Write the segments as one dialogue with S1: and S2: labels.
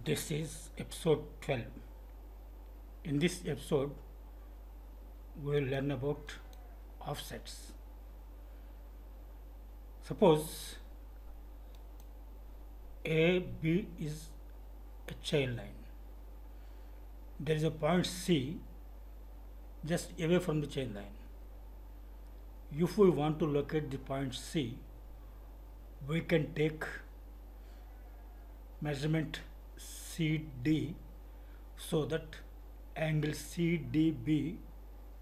S1: This is episode 12. In this episode, we will learn about offsets. Suppose AB is a chain line. There is a point C just away from the chain line. If we want to locate the point C, we can take measurement CD so that angle CDB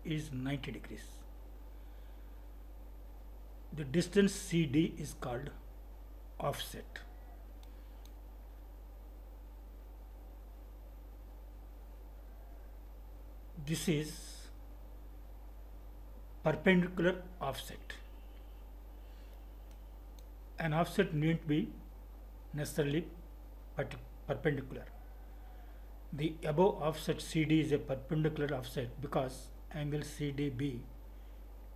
S1: is 90 degrees. The distance CD is called offset. This is perpendicular offset. An offset needn't be necessarily perpendicular. The above offset CD is a perpendicular offset because angle CDB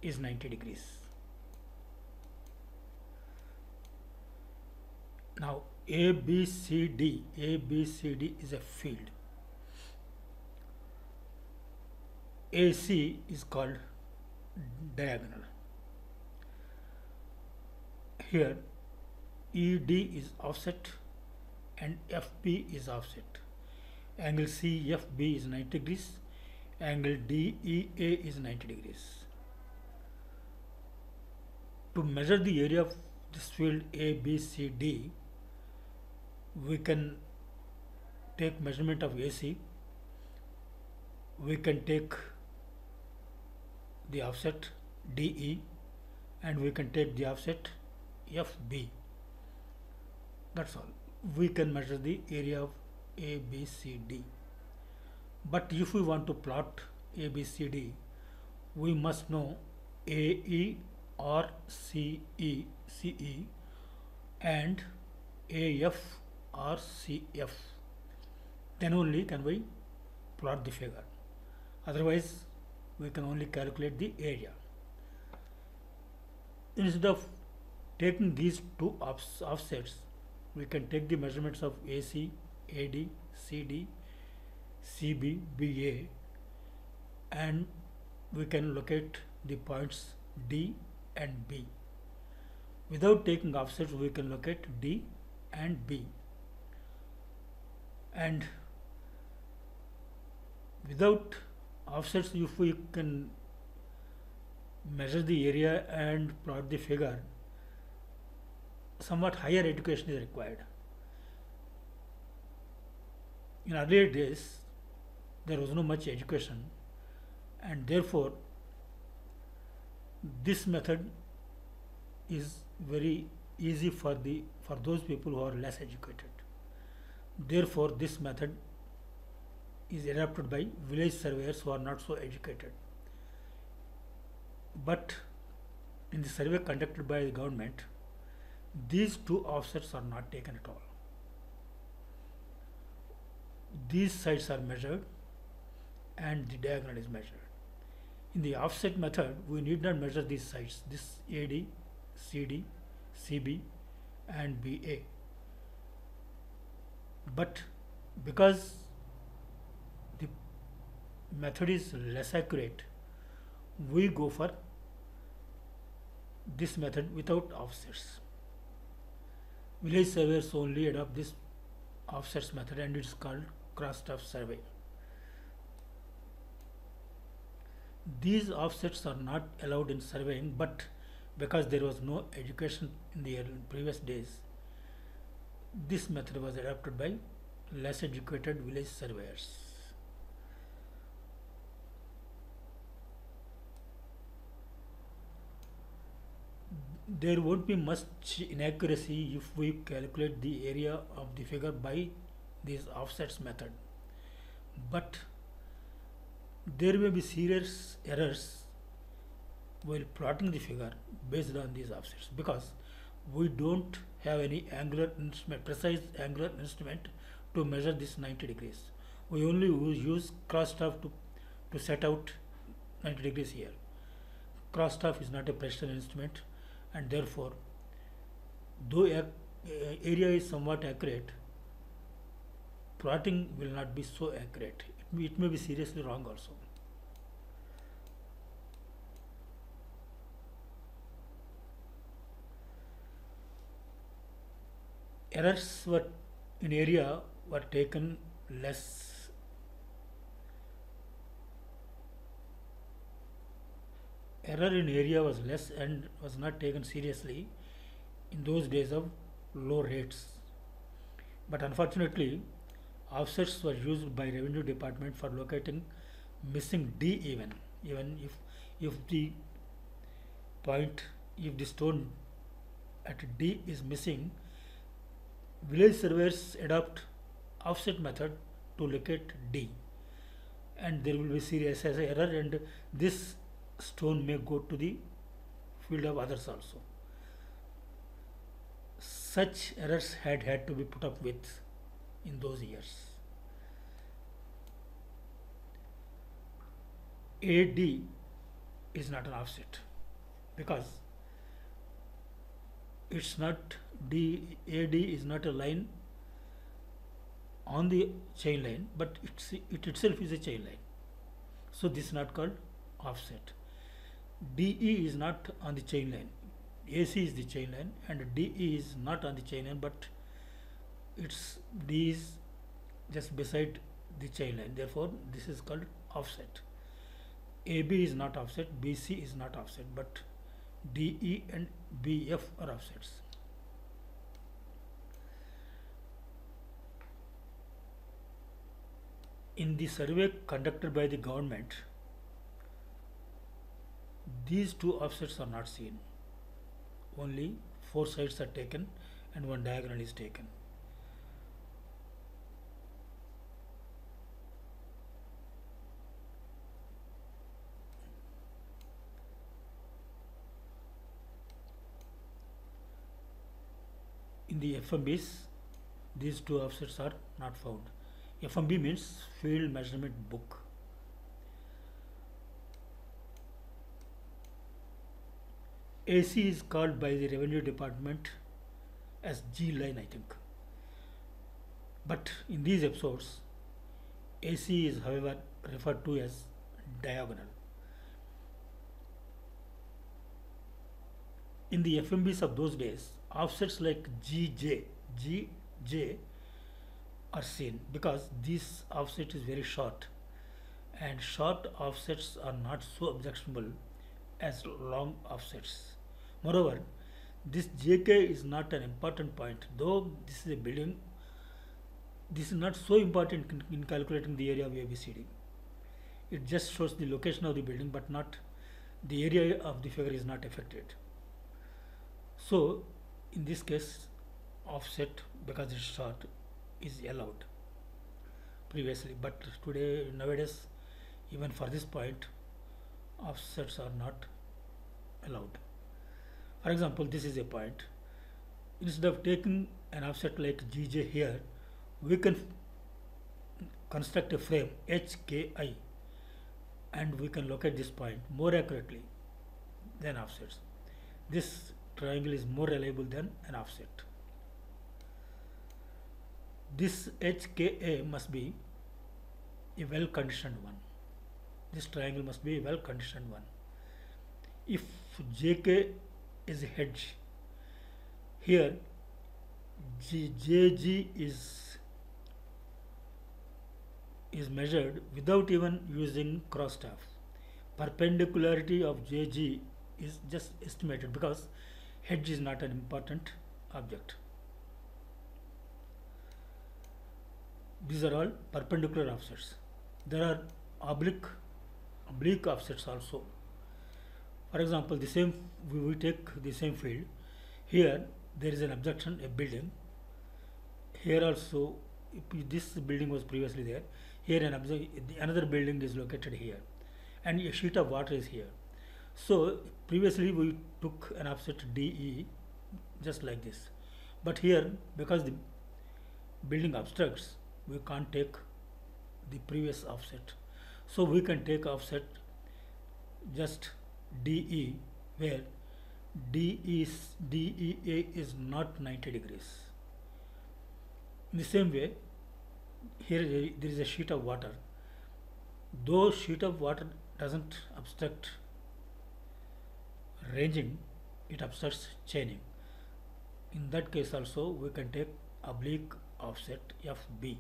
S1: is 90 degrees. Now ABCD is a field. AC is called diagonal. Here ED is offset and FB is offset. Angle CFB is 90 degrees. Angle DEA is 90 degrees. To measure the area of this field ABCD, we can take measurement of AC. We can take the offset DE and we can take the offset FB. That's all. We can measure the area of ABCD. But if we want to plot ABCD, we must know AE or CE and AF or CF. Then only can we plot the figure. Otherwise, we can only calculate the area. Instead of taking these two offsets, we can take the measurements of AC, AD, CD, CB, BA, and we can locate the points D and B. Without taking offsets, we can locate D and B. And without offsets, if we can measure the area and plot the figure, somewhat higher education is required. In earlier days, there was no much education, and therefore this method is very easy for those people who are less educated. Therefore, this method is adopted by village surveyors who are not so educated. But in the survey conducted by the government, these two offsets are not taken at all. These sides are measured and the diagonal is measured. In the offset method, we need not measure these sides, this AD, CD, CB and BA. But because the method is less accurate, we go for this method without offsets. Village surveyors only adopt this offsets method and it is called cross-stuff survey. These offsets are not allowed in surveying, but because there was no education in the previous days, this method was adopted by less educated village surveyors. There won't be much inaccuracy if we calculate the area of the figure by this offsets method, but there may be serious errors while plotting the figure based on these offsets because we don't have any angular instrument, precise angular instrument to measure this 90 degrees. We only use cross-staff to set out 90 degrees here. Cross-staff is not a precision instrument, and therefore, though area is somewhat accurate, plotting will not be so accurate. It may be seriously wrong also. Errors were in area were taken less. Error in area was less and was not taken seriously in those days of low rates. But unfortunately, offsets were used by revenue department for locating missing D even if the point if the stone at D is missing, village surveyors adopt offset method to locate D, and there will be serious error, and this stone may go to the field of others also. Such errors had to be put up with in those years. AD is not an offset because it's not AD is not a line on the chain line, but it itself is a chain line. So this is not called offset. DE is not on the chain line. AC is the chain line and DE is not on the chain line, but its D is just beside the chain line. Therefore, this is called offset. AB is not offset, BC is not offset, but DE and BF are offsets. In the survey conducted by the government, these two offsets are not seen. Only 4 sides are taken and 1 diagonal is taken. In the FMBs, these two offsets are not found. FMB means Field Measurement Book. AC is called by the revenue department as G line, I think. But in these episodes, AC is however referred to as diagonal. In the FMBs of those days, offsets like GJ are seen because this offset is very short, and short offsets are not so objectionable as long offsets. Moreover, this JK is not an important point, though this is a building. This is not so important in calculating the area of ABCD. It just shows the location of the building, but not the area of the figure is not affected. So, in this case, offset, because it's short, is allowed previously, but today, nowadays, even for this point, offsets are not allowed. For example, this is a point. Instead of taking an offset like GJ here, we can construct a frame HKI and we can locate this point more accurately than offsets. This triangle is more reliable than an offset. This HKA must be a well-conditioned one. This triangle must be a well-conditioned one. If JK is a hedge, here JG is measured without even using cross staff. Perpendicularity of JG is just estimated because hedge is not an important object. These are all perpendicular offsets. There are oblique offsets also. For example, the same we take the same field. Here there is an objection, a building. Here also, if this building was previously there. Here another building is located here, and a sheet of water is here. So previously we took an offset DE just like this, but here because the building obstructs, we can't take the previous offset. So we can take offset just DE, where DEA is not 90 degrees. In the same way, here there is a sheet of water. Though sheet of water doesn't obstruct ranging, it obstructs chaining. In that case also we can take oblique offset FB.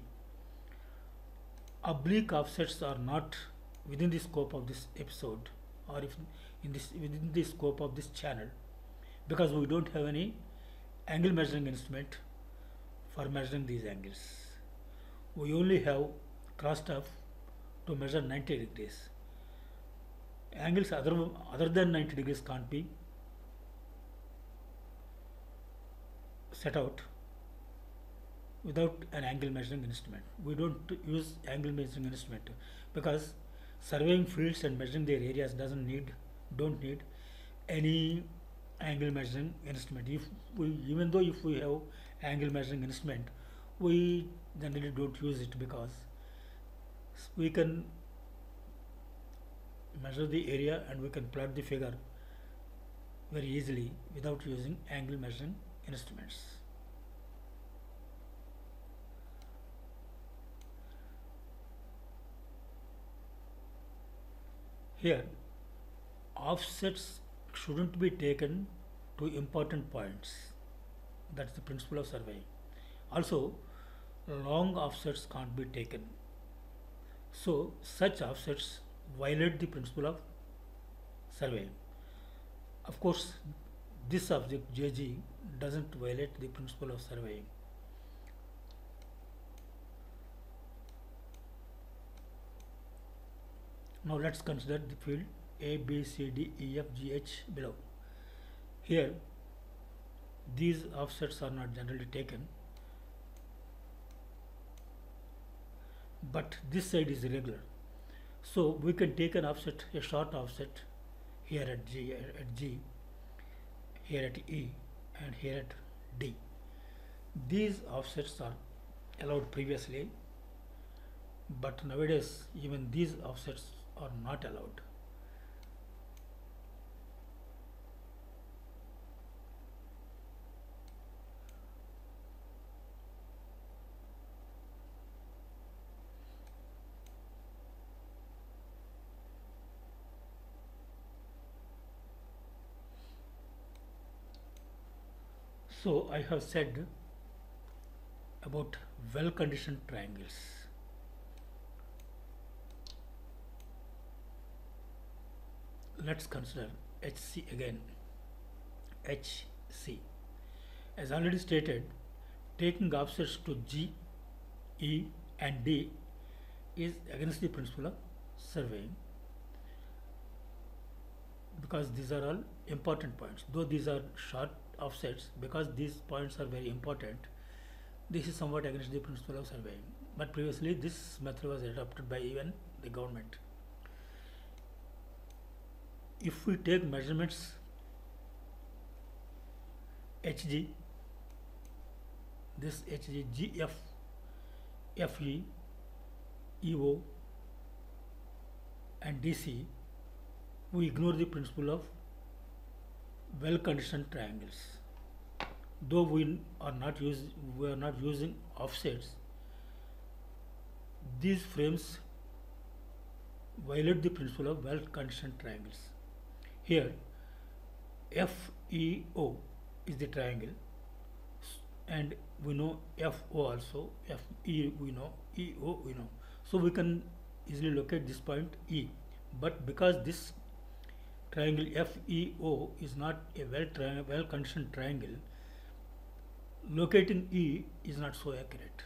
S1: Oblique offsets are not within the scope of this episode, or if in this within the scope of this channel, because we don't have any angle measuring instrument for measuring these angles. We only have crossstaff to measure 90 degrees. Angles other than 90 degrees can't be set out without an angle measuring instrument. We don't use angle measuring instrument because surveying fields and measuring their areas don't need any angle measuring instrument. Even though if we have angle measuring instrument, we generally don't use it because we can measure the area and we can plot the figure very easily without using angle measuring instruments. Here, offsets shouldn't be taken to important points. That's the principle of surveying. Also, long offsets can't be taken. So, such offsets violate the principle of surveying. Of course, this object JG doesn't violate the principle of surveying. Now let's consider the field A, B, C, D, E, F, G, H below. Here, these offsets are not generally taken, but this side is irregular. So we can take an offset, a short offset here at G, here at E, and here at D. These offsets are allowed previously, but nowadays even these offsets are not allowed. So I have said about well-conditioned triangles. Let's consider HC again. HC. As already stated, taking offsets to G, E and D is against the principle of surveying, because these are all important points. Though these are short offsets, because these points are very important, this is somewhat against the principle of surveying. But previously this method was adopted by even the government. If we take measurements HG, this HG, GF, FE, EO and DC, we ignore the principle of well-conditioned triangles. Though we are not using offsets, these frames violate the principle of well-conditioned triangles. Here, FEO is the triangle, and we know FO also, FE we know, EO we know. So we can easily locate this point E. But because this triangle FEO is not a well-conditioned triangle, locating E is not so accurate.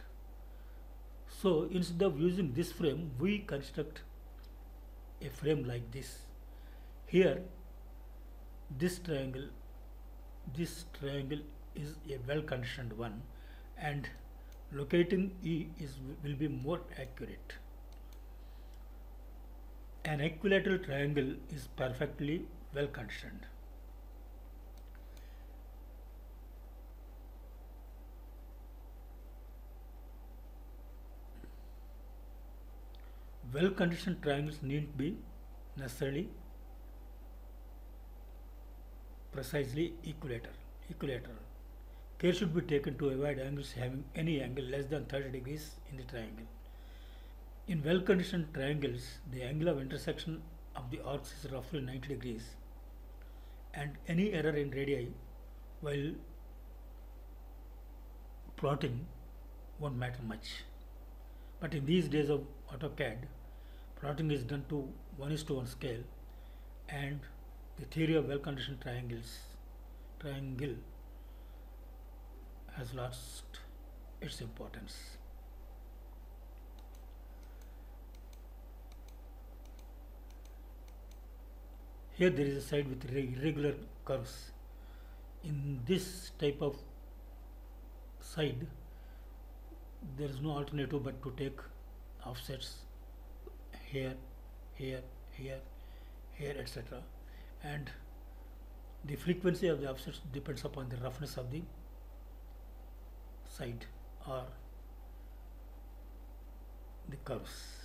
S1: So instead of using this frame, we construct a frame like this. Here, this triangle is a well-conditioned one, and locating E will be more accurate. An equilateral triangle is perfectly well-conditioned. Well-conditioned triangles need be necessarily precisely equilateral. Care should be taken to avoid angles having any angle less than 30 degrees in the triangle. In well-conditioned triangles, the angle of intersection of the arcs is roughly 90 degrees, and any error in radii while plotting won't matter much. But in these days of AutoCAD, plotting is done to 1:1 scale, and the theory of well-conditioned triangle has lost its importance. Here there is a side with irregular curves. In this type of side, there is no alternative but to take offsets here, here, here, here, etc. And the frequency of the offsets depends upon the roughness of the side or the curves.